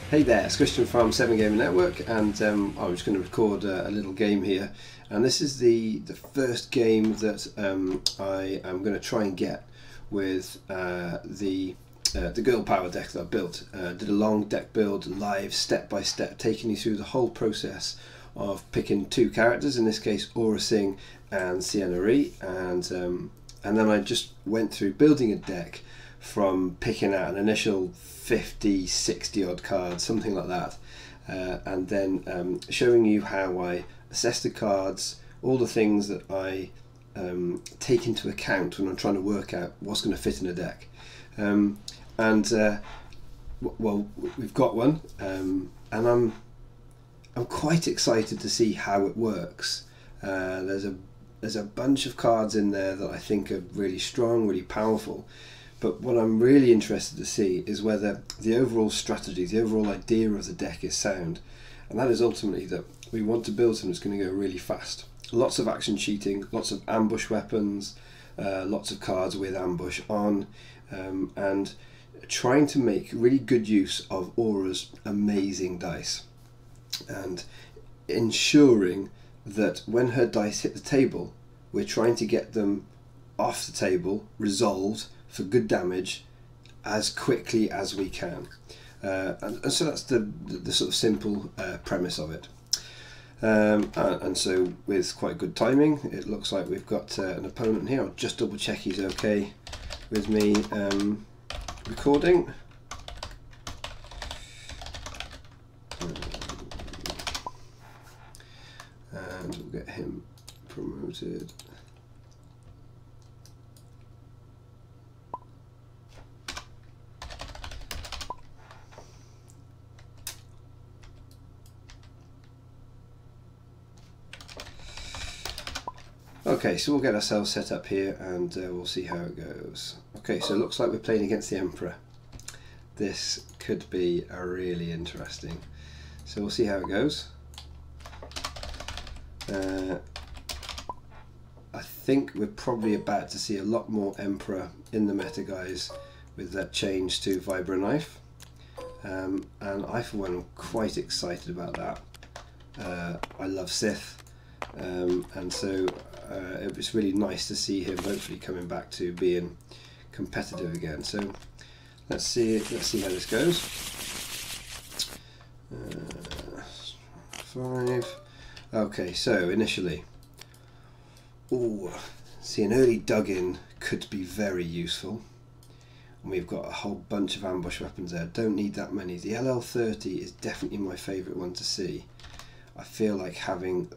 Hey there, it's Christian from 7 Gamer Network, and I'm just going to record a little game here. And this is the first game that I am going to try and get with the girl power deck that I built. Did a long deck build, live, step by step, taking you through the whole process of picking two characters. In this case, Aurra Sing and Ciena, and then I just went through building a deck from picking out an initial 50, 60 odd cards, something like that, and then showing you how I assess the cards, all the things that I take into account when I'm trying to work out what's going to fit in a deck. Well, we've got one, and I'm quite excited to see how it works. There's a bunch of cards in there that I think are really strong, really powerful. But what I'm really interested to see is whether the overall strategy, the overall idea of the deck is sound. And that is ultimately that we want to build something that's going to go really fast. Lots of action cheating, lots of ambush weapons, lots of cards with ambush on, and trying to make really good use of Aurra's amazing dice. And ensuring that when her dice hit the table, we're trying to get them off the table, resolved, for good damage as quickly as we can, and so that's the sort of simple premise of it. And so with quite good timing, it looks like we've got an opponent here. I'll just double check he's okay with me recording. And we'll get him promoted. Okay, so we'll get ourselves set up here and we'll see how it goes. Okay, so it looks like we're playing against the Emperor. This could be really interesting. So we'll see how it goes. I think we're probably about to see a lot more Emperor in the meta, guys, with that change to Vibra Knife. And I, for one, am quite excited about that. I love Sith. And so it was really nice to see him hopefully coming back to being competitive again. So let's see how this goes. 5. Okay, so initially, see, an early dug-in could be very useful. And we've got a whole bunch of ambush weapons there. Don't need that many. The LL30 is definitely my favourite one to see. I feel like having,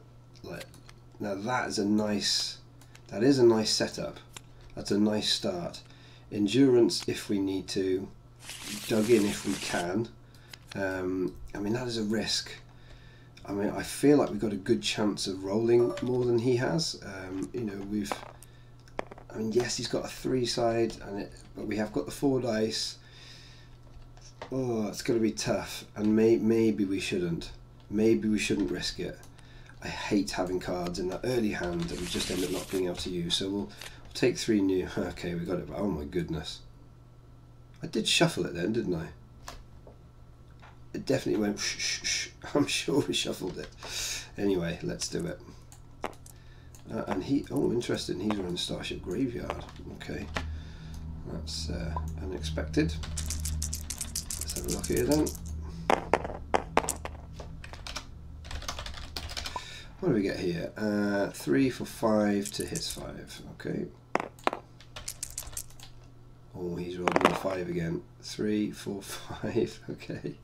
now that is a nice setup. That's a nice start. Endurance if we need to, dug in if we can. I mean, that is a risk. I mean, I feel like we've got a good chance of rolling more than he has. You know, I mean, yes, he's got a 3-side, but we have got the 4 dice. Oh, it's going to be tough, and maybe we shouldn't. Maybe we shouldn't risk it. I hate having cards in that early hand that we just end up not being able to use. So we'll take 3 new. Okay, we got it. Oh my goodness. I did shuffle it then, didn't I? It definitely went shh, shh, shh. I'm sure we shuffled it. Anyway, let's do it. And interesting, he's running Starship Graveyard. Okay, that's unexpected. Let's have a look here then. What do we get here? 3 for 5 to hits 5. Okay. Oh, he's rolled another 5 again. 3, 4, 5. Okay.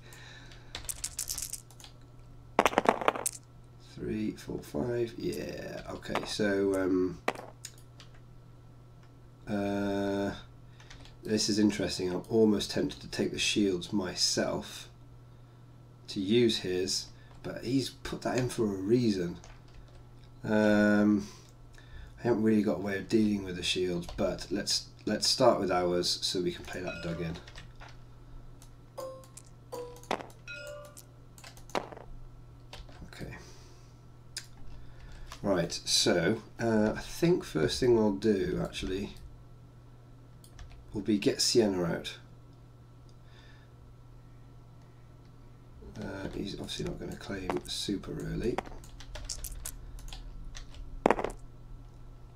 3, 4, 5. Yeah. Okay. So this is interesting. I'm almost tempted to take the shields myself to use his. But he's put that in for a reason. I haven't really got a way of dealing with the shields, but let's start with ours so we can play that dug in. Okay. Right. So I think first thing I'll do actually will be get Ciena out. He's obviously not going to claim super early.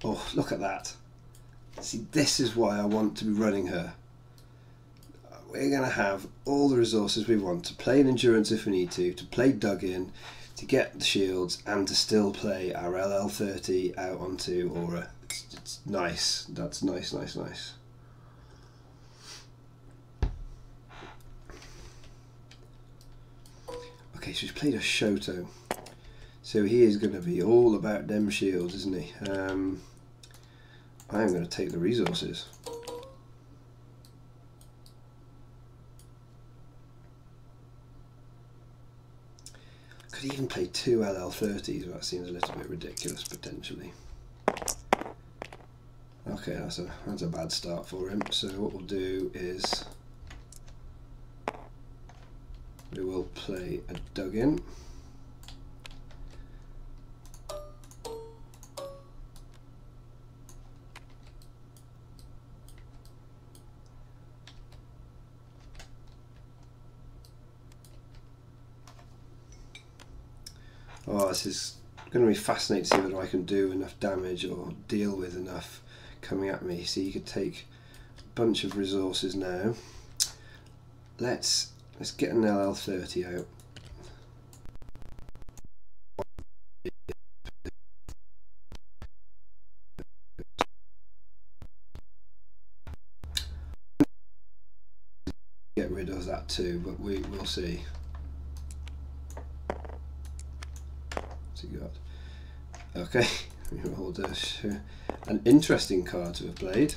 Oh, look at that. See, this is why I want to be running her. We're going to have all the resources we want to play an endurance if we need to play dug in, to get the shields, and to still play our LL30 out onto Aurra. It's nice. That's nice, nice, nice. Okay, so he's played a Shoto. So he is going to be all about them shields, isn't he? I am going to take the resources. Could even play 2 LL30s, but that seems a little bit ridiculous potentially. Okay, that's a bad start for him. So what we'll do is we will play a dug in. Oh, this is going to be fascinating to see whether I can do enough damage or deal with enough coming at me. So you could take a bunch of resources now. Let's get an LL30 out. Get rid of that too, but we'll see. What's he got? Okay, we rolled an interesting card to have played.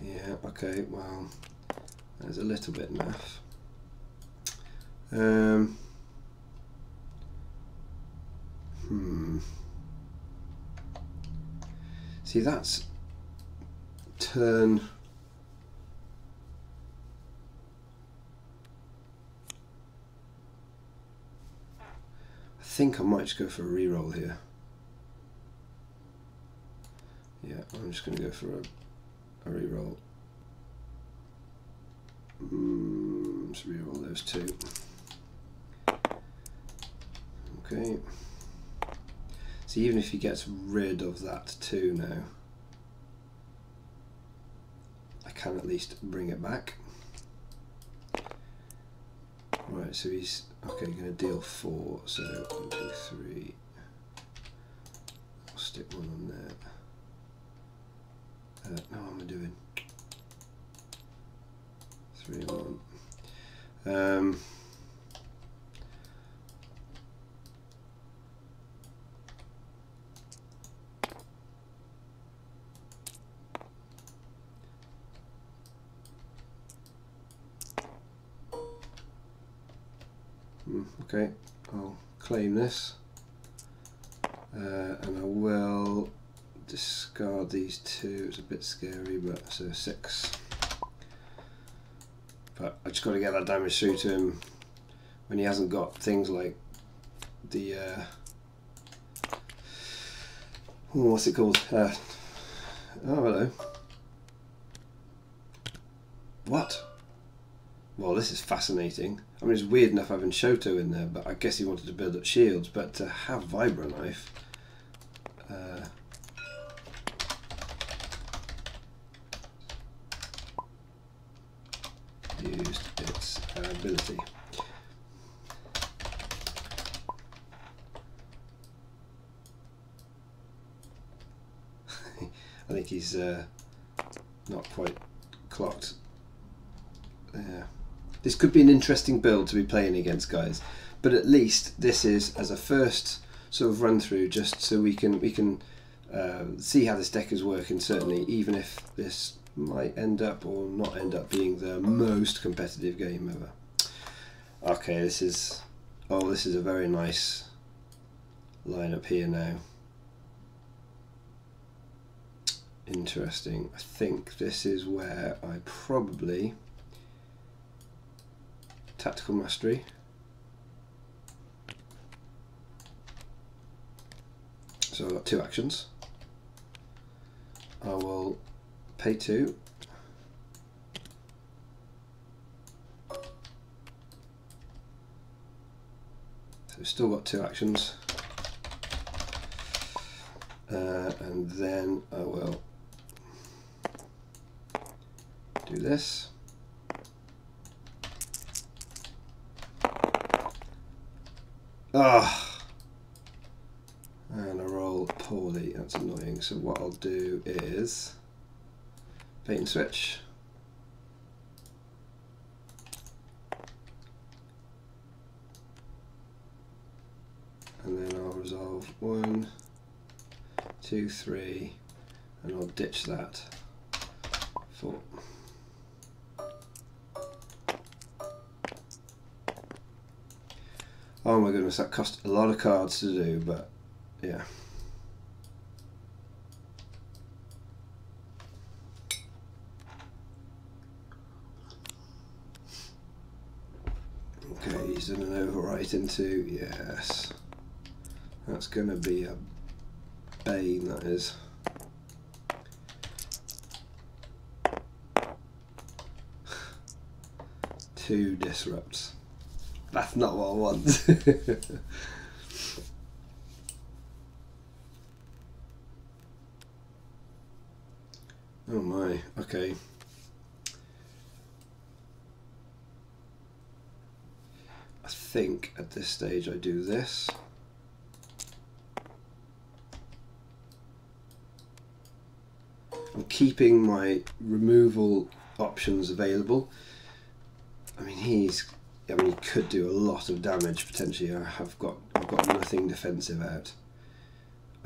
Yeah, okay, well, there's a little bit enough. See, that's turn. I think I might just go for a reroll here. Yeah, I'm just going to go for a reroll. Let's reroll those two. Okay. So even if he gets rid of that 2 now, I can at least bring it back. Right, so he's okay. Going to deal 4. So 1, 2, 3. I'll stick 1 on there. No, what am I doing? 3 and 1. Okay, I'll claim this, and I will discard these 2. It's a bit scary, but so 6. But I just got to get that damage through to him when he hasn't got things like the what's it called? Oh, hello. What? Well, this is fascinating. I mean, it's weird enough having Shoto in there, but I guess he wanted to build up shields. But to have Vibra Knife, used its ability. I think he's not quite clocked. Yeah. This could be an interesting build to be playing against, guys, but at least this is as a first sort of run through, just so we can see how this deck is working. Certainly, even if this might end up or not end up being the most competitive game ever. Okay, this is a very nice lineup here now. Interesting. I think this is where I probably Tactical Mastery. So I've got 2 actions. I will pay 2. still got 2 actions. And then I will do this. Ah! And I roll poorly, that's annoying. So what I'll do is bait and switch. And then I'll resolve 1, 2, 3, and I'll ditch that 4. Oh my goodness, that cost a lot of cards to do, but yeah. Okay, he's done an overwrite into, yes. That's going to be a bane, that is. Two disrupts. That's not what I want. Oh my, okay. I think at this stage I do this. I'm keeping my removal options available. I mean, he could do a lot of damage potentially. I've got nothing defensive out.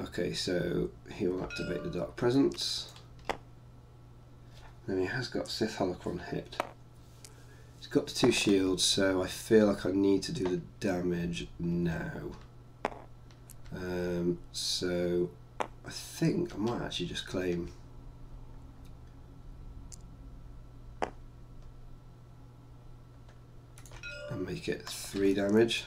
Okay, so he will activate the Dark Presence. Then he has got Sith Holocron hit. He's got the 2 shields, so I feel like I need to do the damage now. So I think I might actually just claim. And make it 3 damage.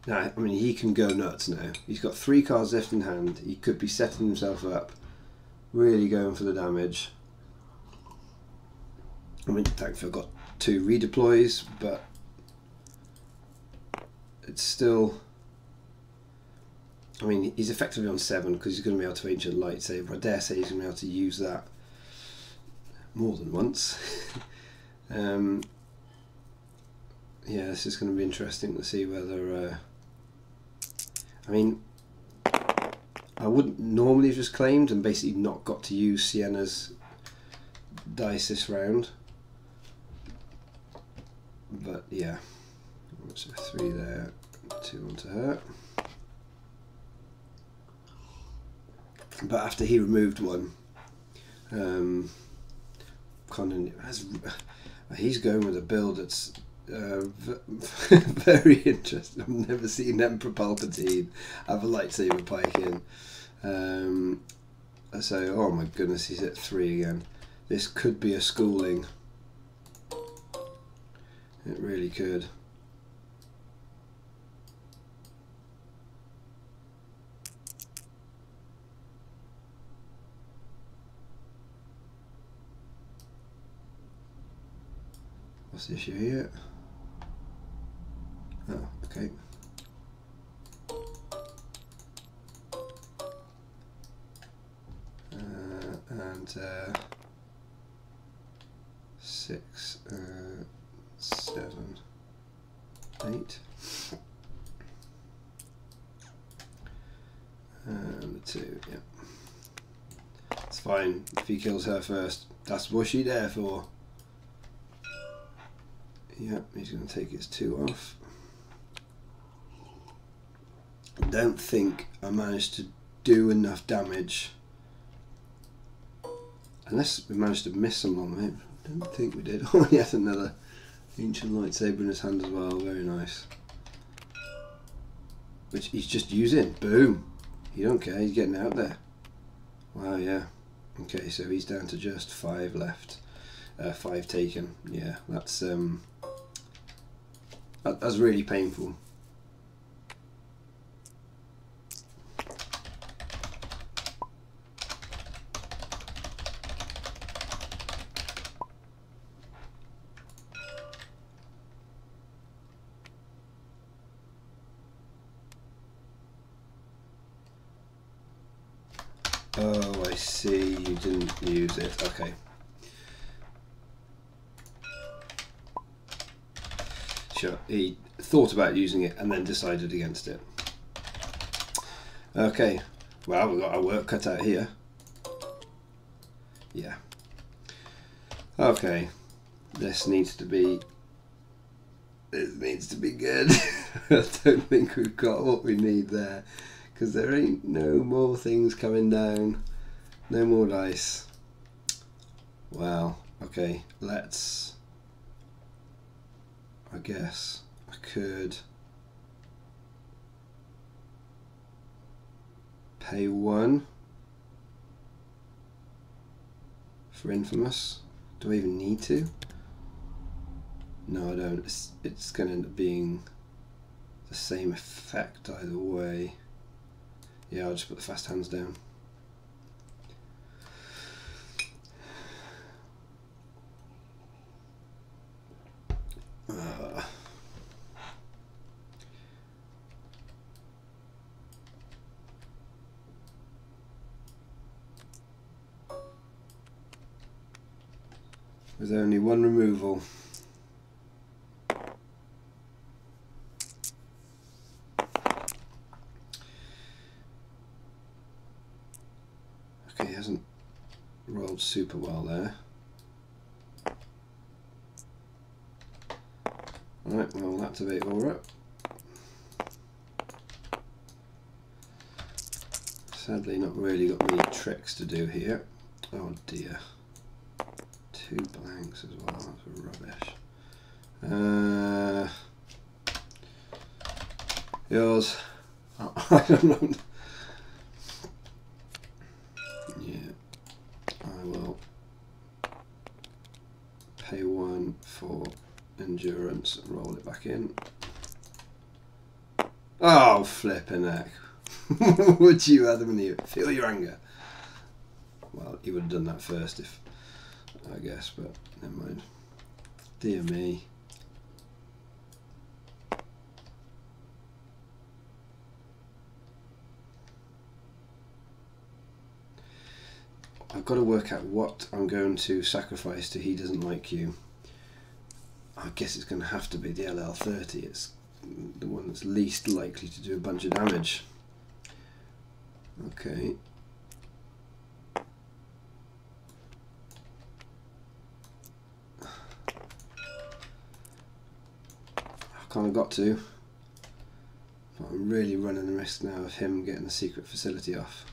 Now, I mean, he can go nuts now. He's got 3 cards left in hand. He could be setting himself up, really going for the damage. I mean, thankfully I've got 2 redeploys, but it's still, I mean, he's effectively on 7 because he's going to be able to Ancient Lightsaber. I dare say he's going to be able to use that more than once. Yeah, this is going to be interesting to see whether, I mean, I wouldn't normally have just claimed and basically not got to use Ciena's dice this round. But yeah, so 3 there, 2 onto her. But after he removed 1, he's going with a build that's very interesting. I've never seen Emperor Palpatine have a lightsaber pike in. So, oh my goodness, he's at 3 again. This could be a schooling. It really could. What's the issue here? Oh, okay. And 6, 7, 8, and the 2. Yeah, it's fine if he kills her first. That's what she's there for. Yep, he's going to take his 2 off. I don't think I managed to do enough damage. Unless we managed to miss some on him. I don't think we did. Oh, he has another Ancient Lightsaber in his hand as well. Very nice. Which he's just using. Boom. He don't care. He's getting out there. Wow, yeah. Okay, so he's down to just 5 left. 5 taken. Yeah, that's really painful. Oh, I see. You didn't use it. Okay. Sure. He thought about using it and then decided against it. Okay. Well, we've got our work cut out here. Yeah. Okay. This needs to be... This needs to be good. I don't think we've got what we need there. Because there ain't no more things coming down. No more dice. Well, okay. Let's... I guess I could... pay 1 for Infamous. Do I even need to? No, I don't. It's going to end up being the same effect either way. Yeah, I'll just put the fast hands down. With only 1 removal. Okay, he hasn't rolled super well there. Alright, well, we'll activate Aurra. Sadly, not really got many tricks to do here. Oh dear. 2 blanks as well, that's rubbish. Yours. Oh, I don't know. Yeah, I will pay 1 for endurance and roll it back in. Oh, flipping heck. Would you, Adam and Eve, feel your anger? Well, you would have done that first if... I guess, but never mind. Dear me. I've got to work out what I'm going to sacrifice to He Doesn't Like You. I guess it's going to have to be the LL30. It's the one that's least likely to do a bunch of damage. Okay. Kind of got to, but I'm really running the risk now of him getting the secret facility off.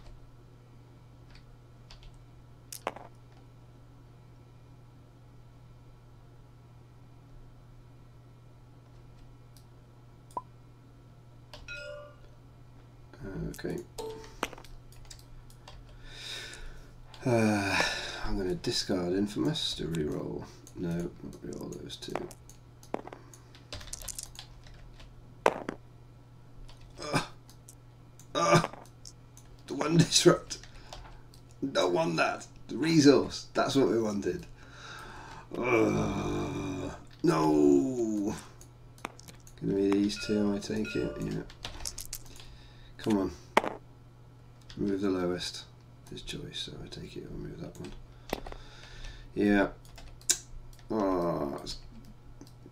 Okay. I'm going to discard Infamous to reroll. No, not reroll those 2. The 1 disrupt. Don't want that. The resource. That's what we wanted. No. Gonna be these 2, I take it. Yeah. Come on. Remove the lowest. His choice, so I take it. I'll remove that one. Yeah. Oh, it's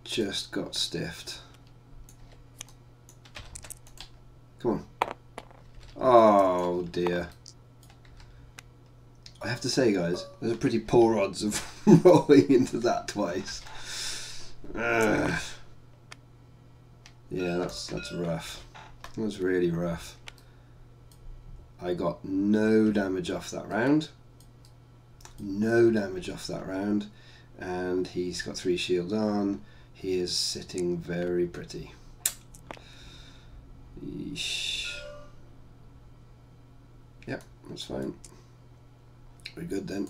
just got stiffed. Come on. Oh dear. I have to say, guys, there's a pretty poor odds of rolling into that twice. Yeah, that's rough. That's really rough. I got no damage off that round. No damage off that round. And he's got 3 shields on. He is sitting very pretty. Yeesh. Yep, that's fine. We're good then.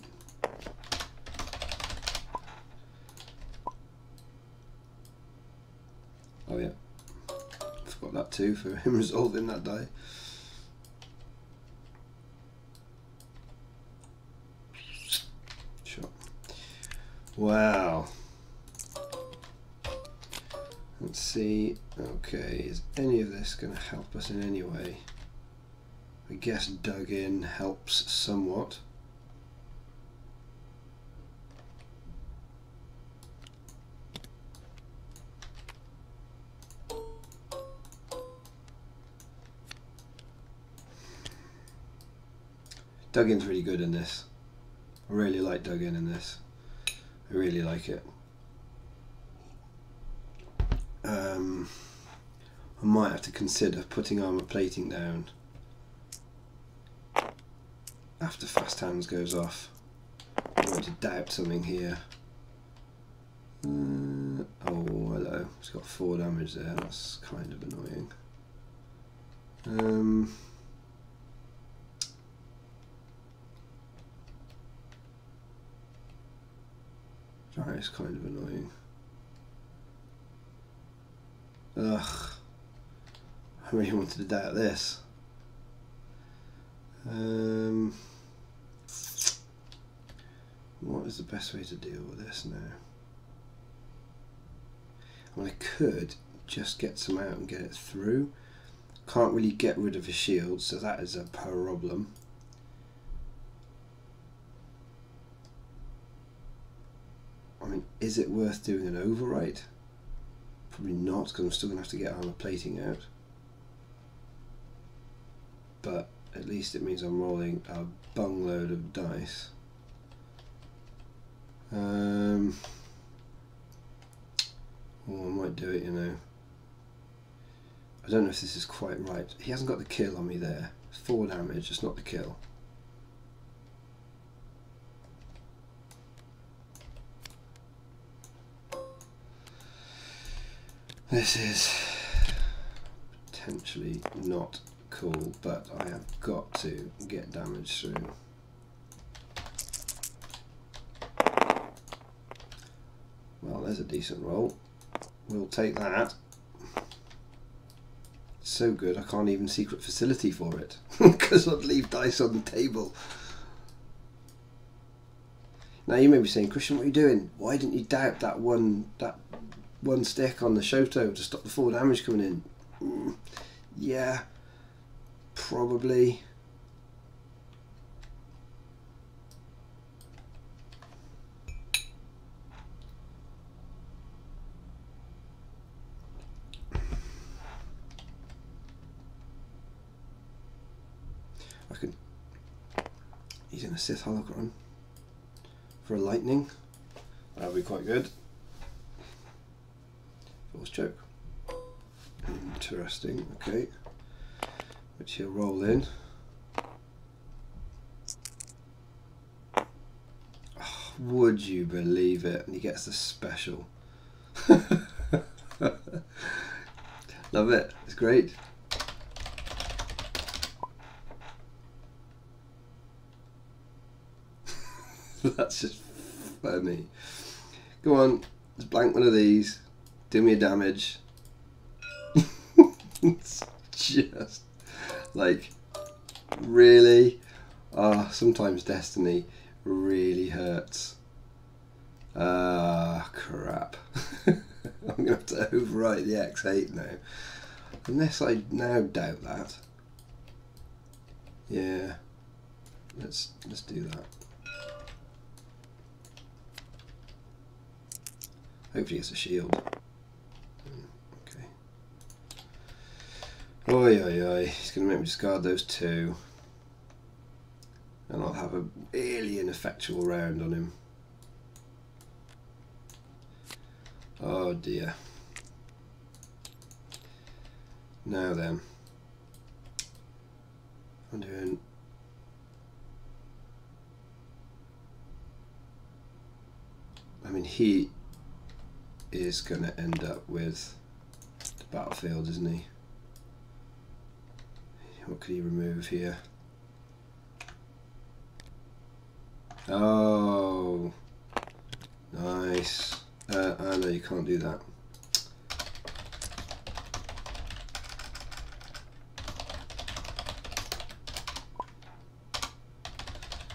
Oh yeah, forgot that too for him resolving that die. Sure. Wow. Let's see. Okay, is any of this going to help us in any way? I guess dug in helps somewhat. Dug in's really good in this. I really like dug in this. I really like it. I might have to consider putting armor plating down after fast hands goes off. I want to doubt something here. Oh hello, it's got 4 damage there, that's kind of annoying. That is kind of annoying. Ugh. I really wanted to doubt this. What is the best way to deal with this now? I mean, I could just get some out and get it through. Can't really get rid of his shield, so that is a problem. I mean, is it worth doing an overwrite? Probably not, because I'm still going to have to get armor plating out. But at least it means I'm rolling a bungload of dice. Oh, I might do it, you know. I don't know if this is quite right. He hasn't got the kill on me there. 4 damage, it's not the kill. This is potentially not cool, but I have got to get damage through. Well, there's a decent roll. We'll take that. It's so good I can't even secret facility for it because I'd leave dice on the table. Now you may be saying, Christian, what are you doing? Why didn't you doubt that one stick on the Shoto to stop the 4 damage coming in? Yeah, probably. I could use a Sith holocron for a lightning. That'll be quite good. Force choke. Interesting, okay. Which he'll roll in. Oh, would you believe it? And he gets the special. Love it, it's great. That's just funny. Go on, let's blank one of these. Do me a damage. It's just like, really? Ah, sometimes destiny really hurts. Ah, crap. I'm gonna have to overwrite the X8 now. Unless I now doubt that. Yeah. Let's do that. Hopefully it's a shield. Okay. Oi oi oi. He's going to make me discard those 2. And I'll have a really ineffectual round on him. Oh dear. Now then. I'm doing... I mean, he is going to end up with the battlefield, isn't he? What could he remove here? Oh, nice. No, you can't do that.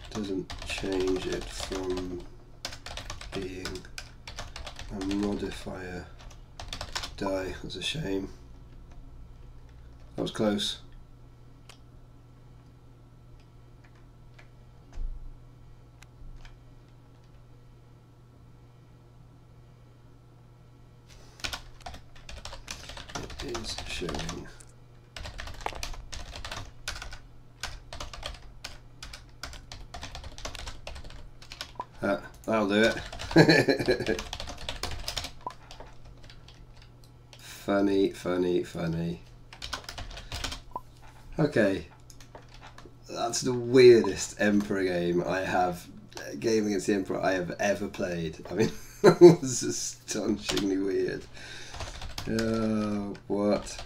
Doesn't change it from being a modifier die. That's a shame. That was close. is showing. That'll do it. Funny, funny, funny. Okay, that's the weirdest Emperor game I have. Game against the Emperor I have ever played. I mean, that was astonishingly weird. Oh, what?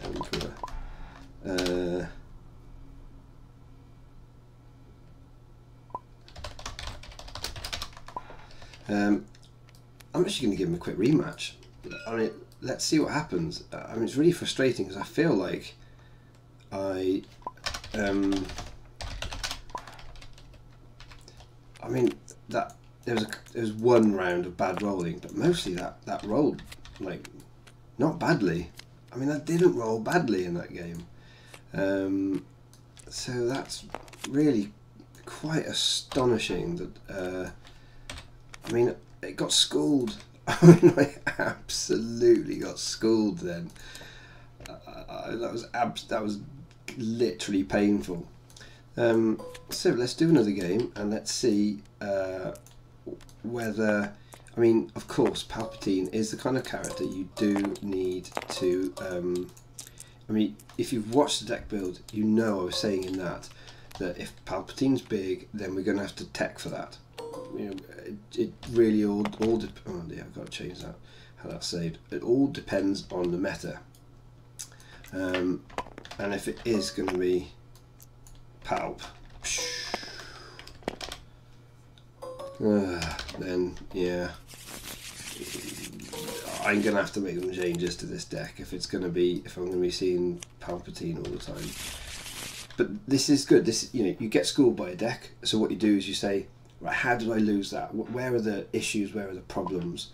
Emperor. I'm actually going to give him a quick rematch. I mean, let's see what happens. I mean, it's really frustrating because I feel like I mean that there was one round of bad rolling, but mostly that rolled like not badly. I mean, I didn't roll badly in that game, so that's really quite astonishing. That I mean, it got schooled. I mean, I absolutely got schooled then. That was literally painful. So let's do another game and let's see whether, I mean, of course, Palpatine is the kind of character you do need to, I mean, if you've watched the deck build, you know I was saying in that if Palpatine's big, then we're going to have to tech for that. You know, it really all oh yeah, I've got to change that, how that's saved. It all depends on the meta. And if it is going to be Palp, then yeah, I'm going to have to make some changes to this deck if I'm going to be seeing Palpatine all the time. But this is good. This, you know, you get schooled by a deck. So what you do is you say, right, how did I lose that? Where are the issues? Where are the problems?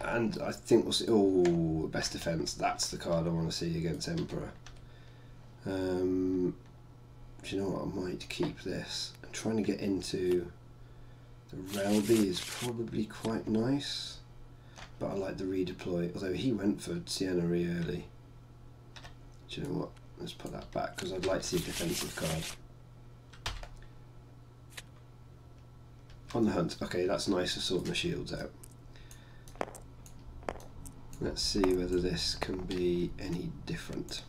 And I think we'll see. Oh, best defense. That's the card I want to see against Emperor. Do you know what? I might keep this. I'm trying to get into the Relby is probably quite nice, but I like the redeploy. Although he went for Ciena really early. Do you know what? Let's put that back because I'd like to see a defensive card. On the hunt. Okay, that's nice for sorting the shields out. Let's see whether this can be any different.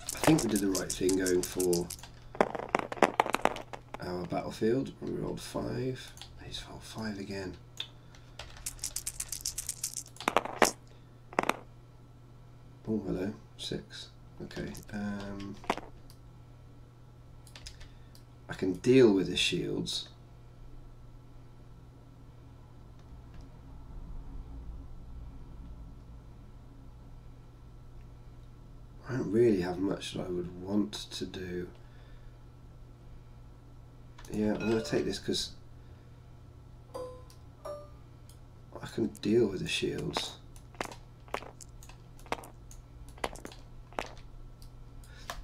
I think we did the right thing going for our battlefield. We rolled 5. He's rolled 5 again. Oh, hello. 6. Okay. I can deal with his shields. I don't really have much that I would want to do. Yeah, I'm going to take this because I can deal with the shields.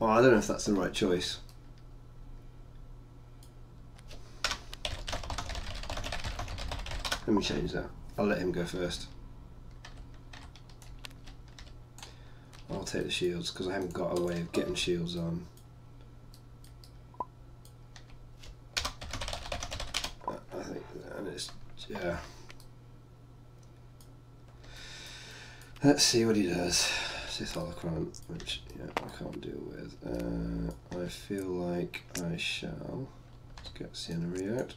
Oh, I don't know if that's the right choice. Let me change that. I'll let him go first. I'll take the shields because I haven't got a way of getting shields on. I think, and it's, yeah. Let's see what he does. Sith Holocron, which yeah, I can't deal with. I feel like I shall. Let's get Ciena out.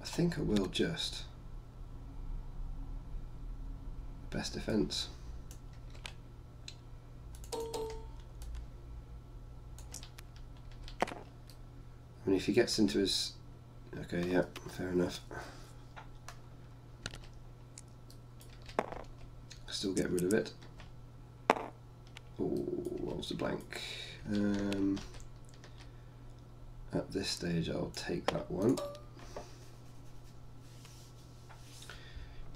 I think I will just best defense. I mean, if he gets into his, okay, yeah, fair enough. still get rid of it. Oh, rolls the blank. At this stage I'll take that one.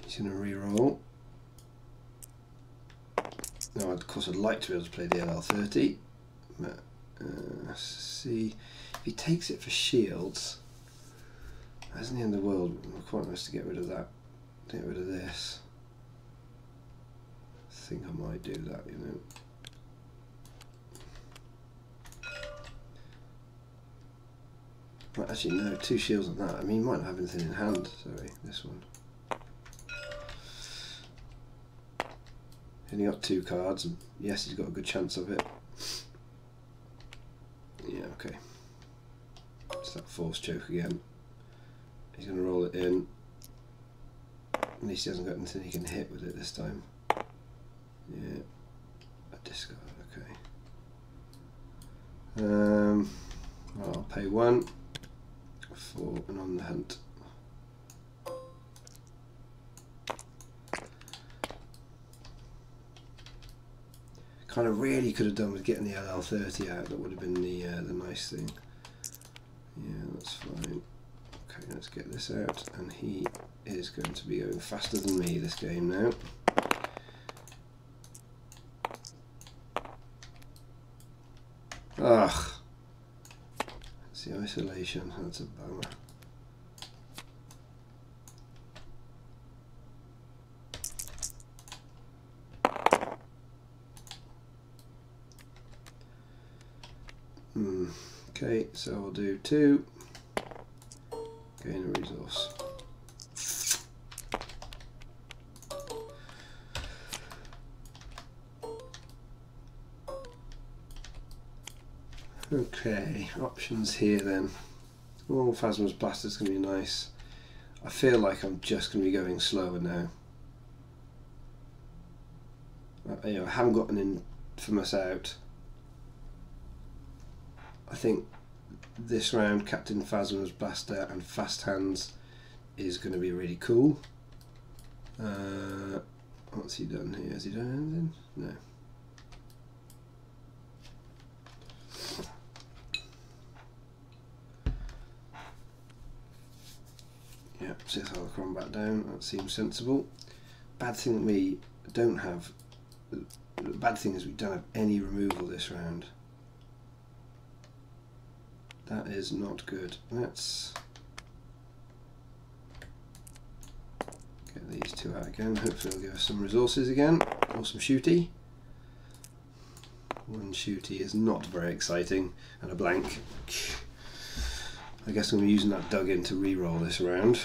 He's going to re-roll. Now of course I'd like to be able to play the LL30. But, see, if he takes it for shields, that's in the end of the world. Quite nice to get rid of that. Get rid of this. I think I might do that, you know. Well, actually no, 2 shields on that. I mean, he might not have anything in hand. Sorry, this one. He only got 2 cards, and yes, he's got a good chance of it. Yeah, okay. It's that force choke again. He's going to roll it in. At least he hasn't got anything he can hit with it this time. Yeah, a discard, okay. Well, I'll pay 1 for an on the hunt. Kind of really could have done with getting the LL30 out. That would have been the nice thing. Yeah, that's fine. Okay, let's get this out, and he is going to be going faster than me this game now. Ugh, it's the isolation. That's a bummer. Okay, so I'll do 2. Gain a resource. Okay, options here then. Oh, Phasma's Blaster's going to be nice. I feel like I'm just going to be going slower now. You know, I haven't got an infamous out. I think this round Captain Phasma's Blaster and Fast Hands is going to be really cool. What's he done here? Has he done anything? No. Yeah, Sith Holocron back down. That seems sensible. Bad thing that we don't have. The bad thing is we don't have any removal this round. That is not good. Let's get these 2 out again. Hopefully it'll give us some resources again, or some shooty. 1 shooty is not very exciting, and a blank. I guess I'm using that dug in to re-roll this round.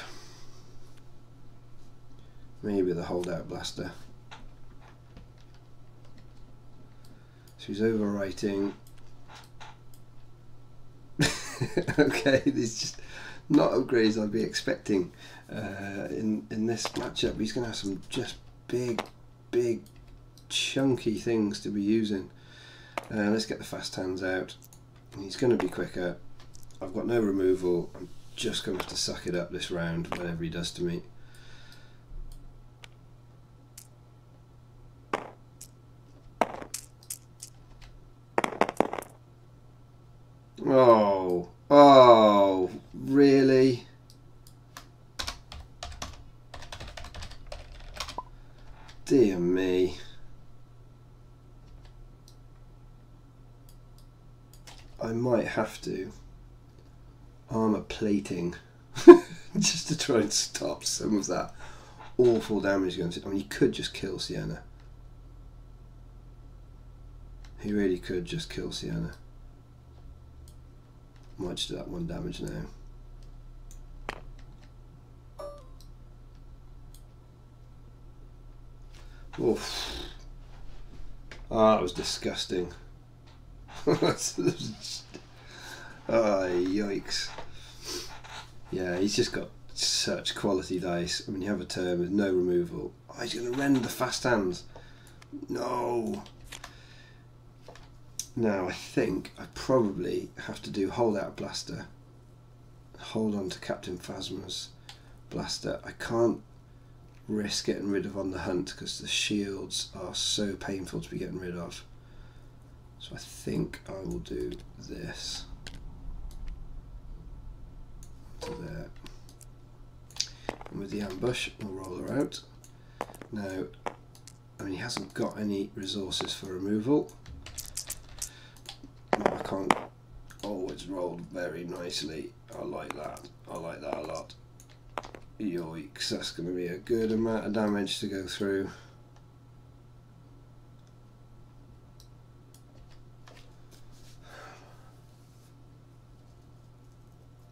Maybe the holdout blaster. So he's overwriting. Okay, these just not upgrades I'd be expecting in this matchup. He's going to have some just big chunky things to be using. Let's get the fast hands out. He's going to be quicker. I've got no removal. I'm just going to have to suck it up this round, whatever he does to me. Oh, really? Dear me. I might have to armor plating just to try and stop some of that awful damage going to. I mean, he could just kill Ciena. He really could just kill Ciena. Might just do that 1 damage now. Oof. Oh, that was disgusting. Yikes. Yeah, he's just got such quality dice. I mean, you have a turn with no removal. Oh, he's going to rend the fast hands. No. Now, I think I probably have to do holdout blaster. Hold on to Captain Phasma's Blaster. I can't risk getting rid of on the hunt because the shields are so painful to be getting rid of. So I think I will do this to there. And with the ambush, we'll roll her out. Now, I mean, he hasn't got any resources for removal. No, I can't. Oh, it's rolled very nicely. I like that. I like that a lot. Yoicks, that's going to be a good amount of damage to go through.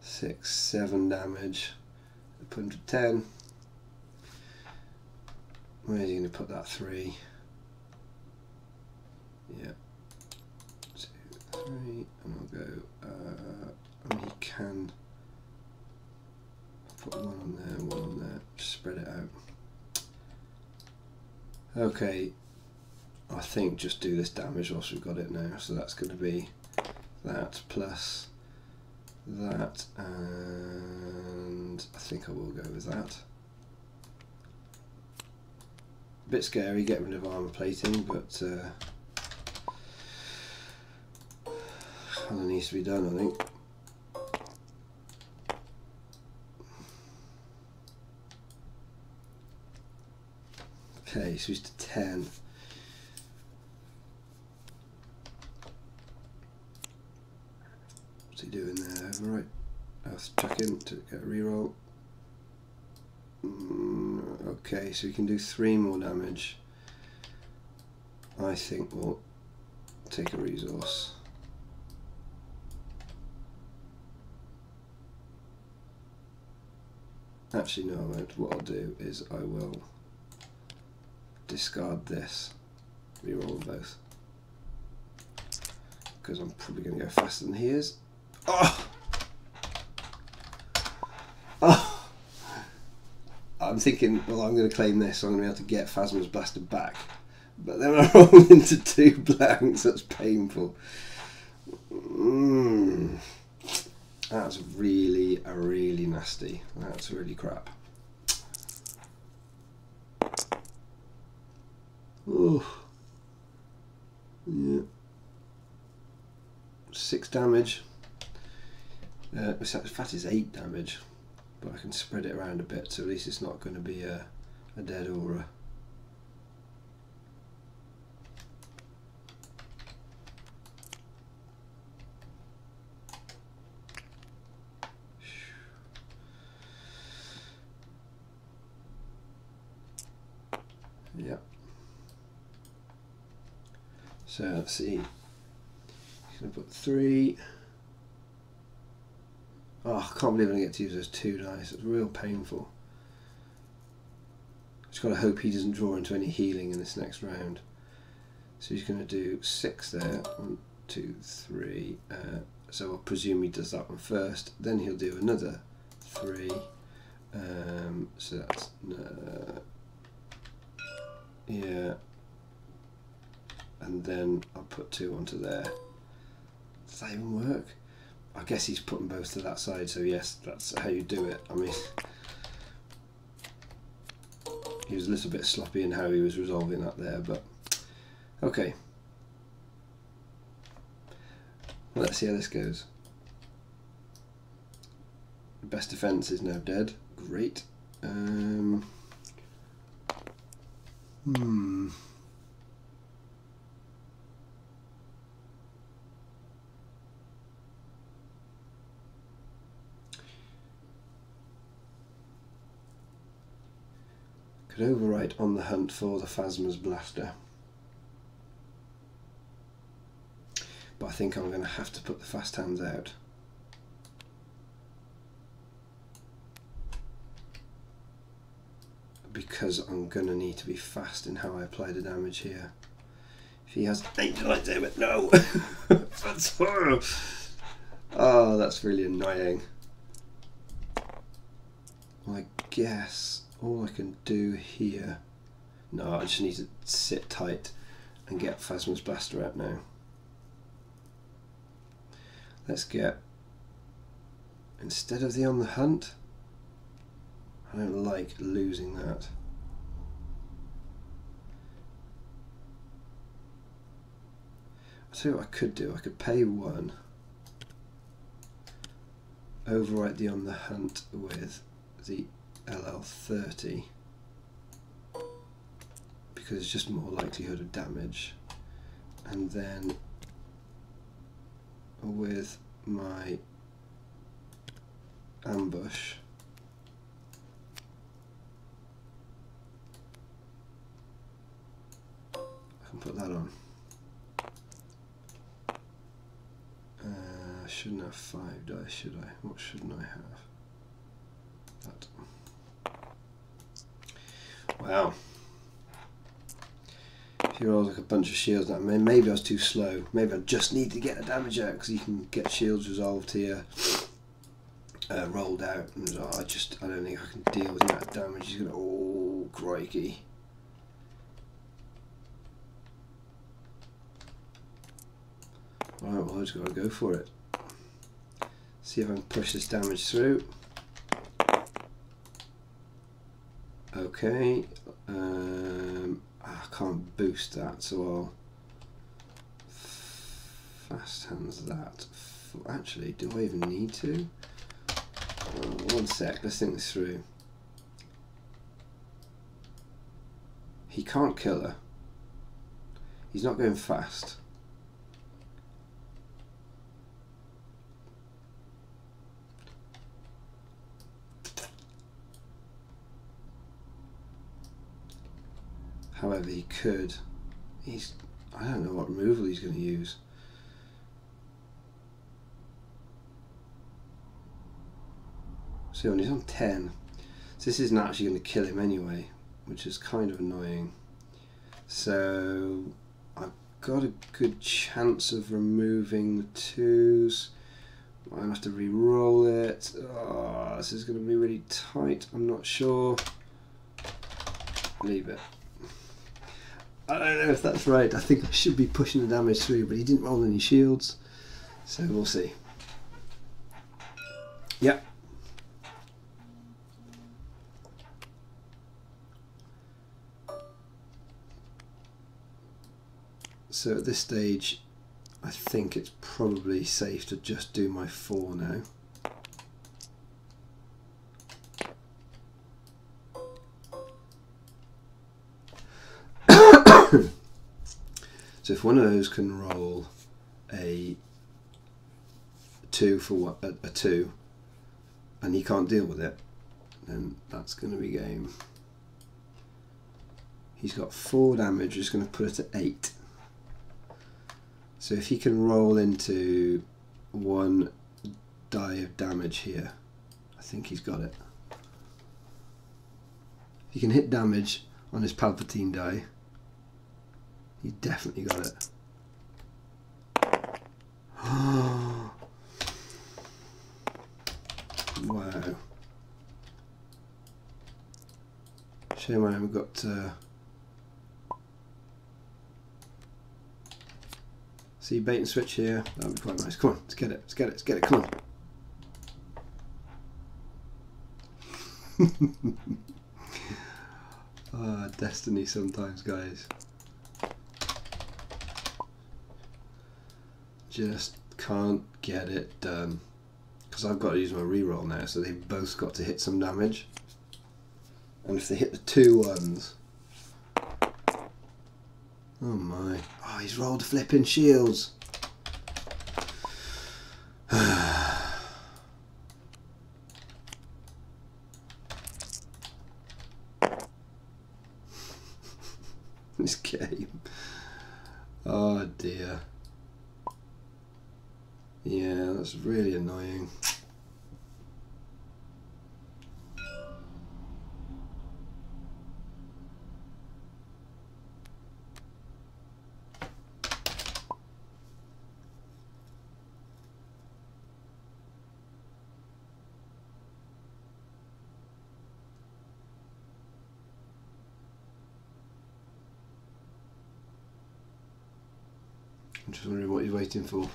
Six, 7 damage. 110. Where's he going to put that? 3. Yeah. 2, 3, and I'll go. I mean, he can put one on there, one on there. Just spread it out. Okay. I think just do this damage whilst we've got it now. So that's going to be that plus that, and I think I will go with that. A bit scary getting rid of armor plating, but kind of needs to be done, I think. Okay, so he's to 10. What's he doing there? Overwrite. Let's chuck in to get a reroll. Okay, so we can do 3 more damage. I think we'll take a resource. Actually, no, I won't. What I'll do is I will discard this, reroll them both, because I'm probably going to go faster than he is. Oh! Oh! I'm thinking, well, I'm going to claim this, so I'm going to be able to get Phasma's Blaster back. But then I roll into 2 blanks, that's painful. That's really nasty. That's really crap. Oh. Yeah. 6 damage. In fact, it's 8 damage. But I can spread it around a bit, so at least it's not going to be a dead Aurra. Yeah. So let's see. He's going to put 3. Oh, I can't believe I get to use those 2 dice. It's real painful. Just got to hope he doesn't draw into any healing in this next round. So he's going to do 6 there. 1, 2, 3. So I'll presume he does that one first. Then he'll do another 3. So that's yeah. And then I'll put 2 onto there. Does that even work? I guess he's putting both to that side, so yes, that's how you do it. I mean, he was a little bit sloppy in how he was resolving that there, but okay. Well, let's see how this goes. The best defense is now dead. Great. Could overwrite on the hunt for the Phasma's Blaster. But I think I'm going to have to put the fast hands out. Because I'm going to need to be fast in how I apply the damage here. If he has Angel Lightsaber, no! That's horrible! Oh, that's really annoying. Well, I guess all I can do here... No, I just need to sit tight and get Phasma's Blaster out now. Let's get... Instead of the On the Hunt, I don't like losing that. tell you what I could do. I could pay 1, overwrite the on the hunt with the LL30 because it's just more likelihood of damage, and then with my ambush I can put that on. I shouldn't have 5 dice, should I? What shouldn't I have? That. Wow. If he rolls like a bunch of shields, that maybe I was too slow. Maybe I just need to get the damage out because you can get shields resolved here, rolled out, and I don't think I can deal with that damage. He's gonna, oh crikey. Alright, well I just gotta go for it. See if I can push this damage through. Okay, I can't boost that, so I'll fast hands that. Actually, do I even need to? One sec, let's think this through. He can't kill her. He's not going fast. However, he could. I don't know what removal he's going to use. So he's on 10. So this isn't actually going to kill him anyway, which is kind of annoying. So I've got a good chance of removing the 2s. I'm going to have to re-roll it. Oh, this is going to be really tight. I'm not sure. Leave it. I don't know if that's right. I think I should be pushing the damage through, but he didn't roll any shields, so we'll see. Yep. So at this stage, I think it's probably safe to just do my 4 now. So if one of those can roll a 2 for a 2, and he can't deal with it, then that's going to be game. He's got 4 damage, just going to put it at 8. So if he can roll into 1 die of damage here, I think he's got it. If he can hit damage on his Palpatine die, he's definitely got it. Wow. Shame I haven't got see bait and switch here. That would be quite nice. Come on, let's get it, let's get it, let's get it, come on. Ah, destiny sometimes, guys. Just can't get it done. Because I've got to use my reroll now, so they've both got to hit some damage. And if they hit the 2 ones... Oh my. Oh, he's rolled flipping shields. This game. Oh dear. Yeah, that's really annoying. I'm just wondering what he's waiting for.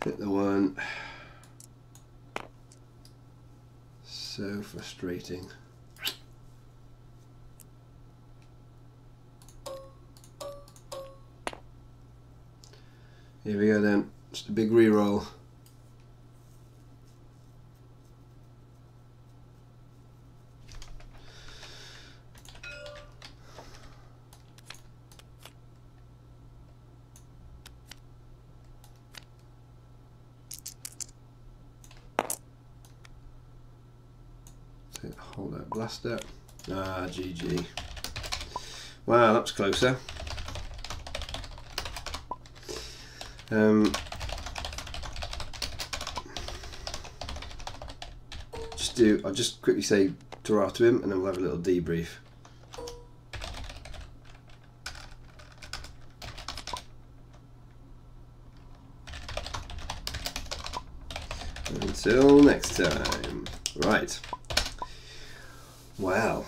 Hit the 1. So frustrating. Here we go then, just a big reroll. Hold that blaster. Ah, GG. Wow, that's closer. I'll just quickly say Aurra to him, and then we'll have a little debrief. Until next time. Right. Wow.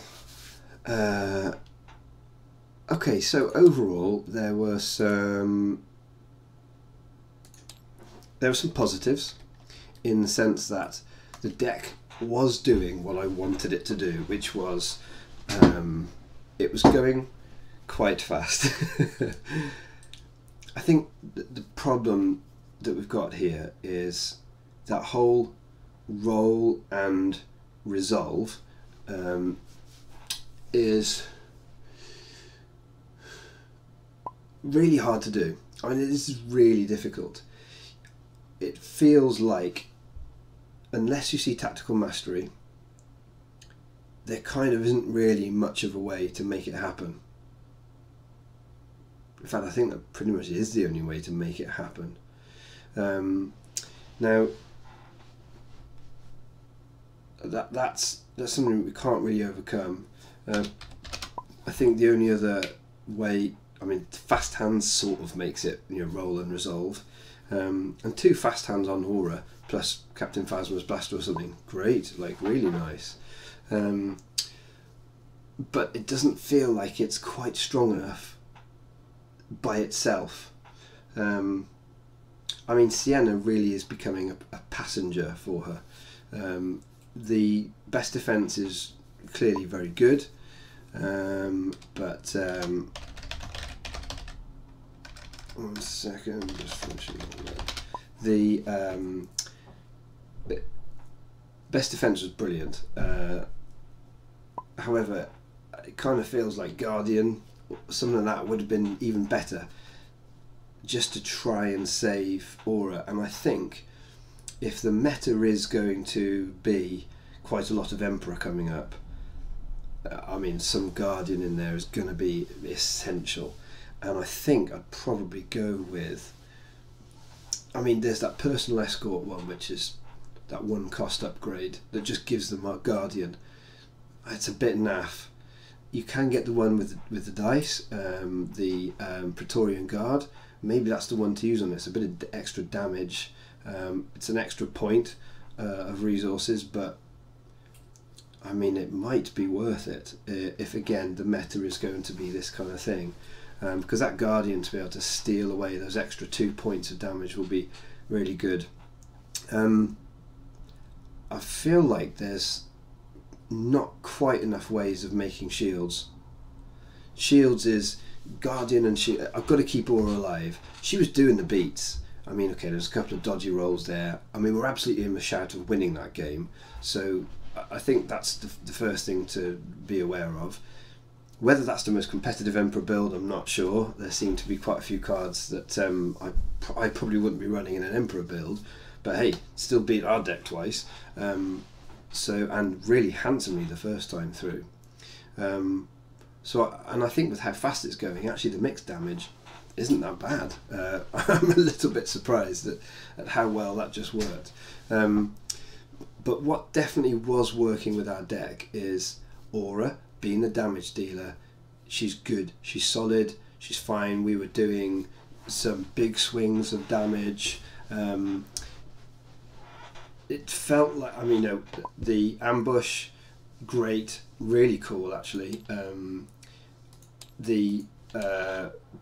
Okay, so overall there were some positives in the sense that the deck was doing what I wanted it to do, which was it was going quite fast. I think the problem that we've got here is that whole roll and resolve is really hard to do. I mean, this is really difficult. It feels like, unless you see tactical mastery, there kind of isn't really much of a way to make it happen. In fact, I think that pretty much is the only way to make it happen. Now, that's something we can't really overcome. I think the only other way, I mean, fast hands sort of makes it, you know, roll and resolve, and 2 fast hands on Aurra plus Captain Phasma's blaster or something, great, like really nice. But it doesn't feel like it's quite strong enough by itself. I mean, Ciena really is becoming a passenger for her. The best defense is clearly very good, but one second, just finishing on that. The best defense was brilliant. However, it kind of feels like Guardian, something like that would have been even better, just to try and save Aurra. And I think if the meta is going to be quite a lot of Emperor coming up, I mean, some Guardian in there is going to be essential. And I think I'd probably go with, I mean, there's that personal escort one, which is that 1 cost upgrade that just gives them a Guardian. It's a bit naff. You can get the one with the dice, the Praetorian Guard. Maybe that's the one to use on this. A bit of extra damage. It's an extra point of resources, but I mean, it might be worth it if, again, the meta is going to be this kind of thing. Because that Guardian, to be able to steal away those extra 2 points of damage, will be really good. I feel like there's not quite enough ways of making shields. Shields is Guardian and Shield. I've got to keep Aurra alive. She was doing the beats. I mean, okay, there's a couple of dodgy rolls there. I mean, we're absolutely in the shout of winning that game. So I think that's the first thing to be aware of. Whether that's the most competitive Emperor build, I'm not sure. There seem to be quite a few cards that I probably wouldn't be running in an Emperor build. But hey, still beat our deck twice. And really handsomely the first time through. And I think with how fast it's going, actually the mixed damage isn't that bad. I'm a little bit surprised at how well that just worked. But what definitely was working with our deck is Aurra being the damage dealer. She's good, she's solid, she's fine. We were doing some big swings of damage. It felt like, I mean, you know, the ambush, great, really cool actually. The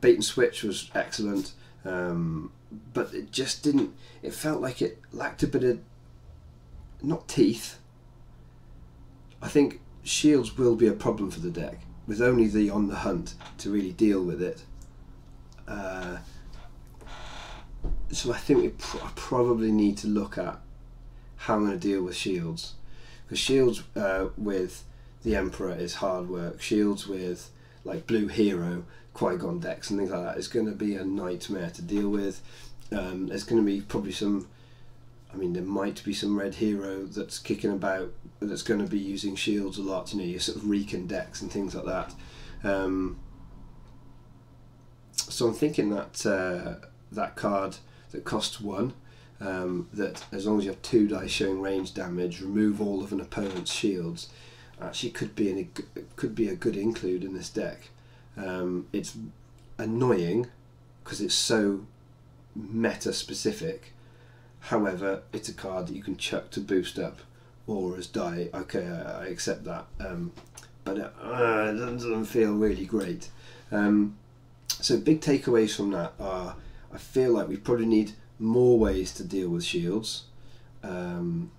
bait and switch was excellent, but it just didn't, it felt like it lacked a bit of, not teeth, I think shields will be a problem for the deck, with only the On the Hunt to really deal with it. So I think I probably need to look at how I'm going to deal with shields, because shields with the Emperor is hard work. Shields with like blue hero, Qui-Gon decks and things like that is going to be a nightmare to deal with. There's going to be probably some, I mean, there might be some red hero that's kicking about that's going to be using shields a lot, you know, your sort of Rican decks and things like that. So I'm thinking that that card that costs 1, that as long as you have 2 dice showing range damage, remove all of an opponent's shields, actually could be a good include in this deck. It's annoying because it's so meta specific. However, it's a card that you can chuck to boost up Aurra's die. Okay, I accept that, but it doesn't feel really great. So big takeaways from that are, I feel like we probably need more ways to deal with shields, and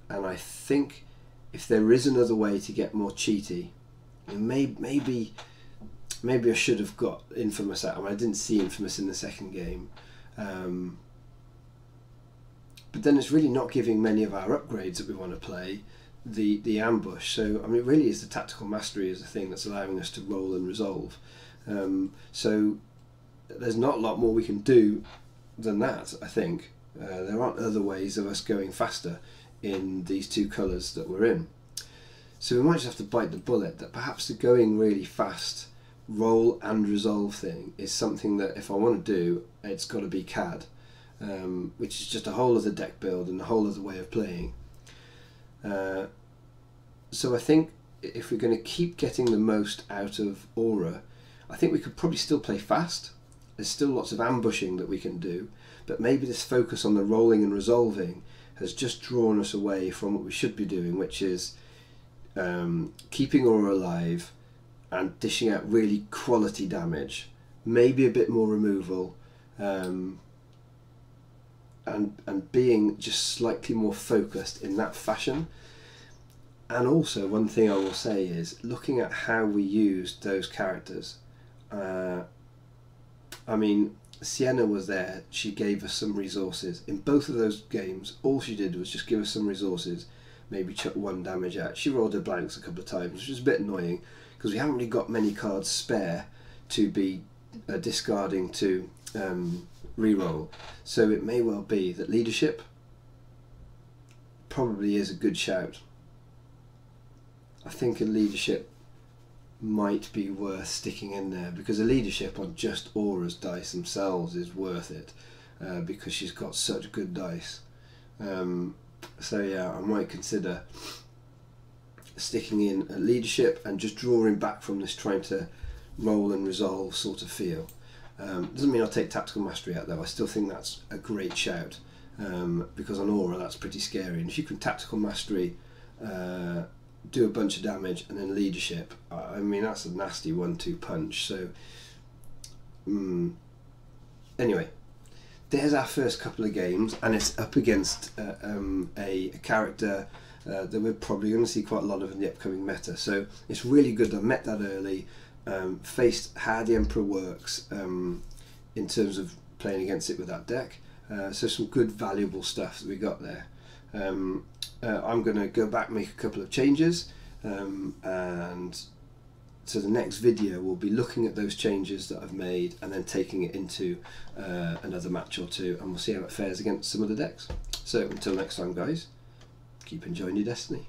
I think if there is another way to get more cheaty, maybe I should have got Infamous out. I mean, I didn't see Infamous in the second game, but then it's really not giving many of our upgrades that we want to play the ambush. So I mean, it really is the tactical mastery is the thing that's allowing us to roll and resolve. So there's not a lot more we can do than that, I think. There aren't other ways of us going faster in these 2 colours that we're in. So we might just have to bite the bullet that perhaps the going really fast roll and resolve thing is something that if I want to do, it's got to be CAD, which is just a whole other deck build and a whole other way of playing. So I think if we're going to keep getting the most out of Aurra, I think we could probably still play fast. There's still lots of ambushing that we can do, but maybe this focus on the rolling and resolving has just drawn us away from what we should be doing, which is keeping Aurra alive and dishing out really quality damage, maybe a bit more removal, and being just slightly more focused in that fashion. And also, one thing I will say is looking at how we used those characters. I mean, Ciena was there, she gave us some resources. In both of those games, all she did was just give us some resources, maybe chuck 1 damage out. She rolled her blanks a couple of times, which was a bit annoying, because we haven't really got many cards spare to be discarding to reroll. So it may well be that leadership probably is a good shout. I think a leadership might be worth sticking in there, because a leadership on just Aurra's dice themselves is worth it, because she's got such good dice. So yeah, I might consider sticking in a leadership and just drawing back from this trying to roll and resolve sort of feel. Doesn't mean I'll take tactical mastery out though. I still think that's a great shout, because on Aurra that's pretty scary, and if you can tactical mastery, do a bunch of damage and then leadership, I mean that's a nasty 1-2 punch. So anyway, there's our first couple of games, and it's up against a character that we're probably going to see quite a lot of in the upcoming meta. So it's really good that I met that early, faced how the Emperor works in terms of playing against it with that deck. So some good valuable stuff that we got there. I'm going to go back, make a couple of changes, and so the next video will be looking at those changes that I've made and then taking it into another match or 2, and we'll see how it fares against some of the decks. So until next time guys, keep enjoying your Destiny.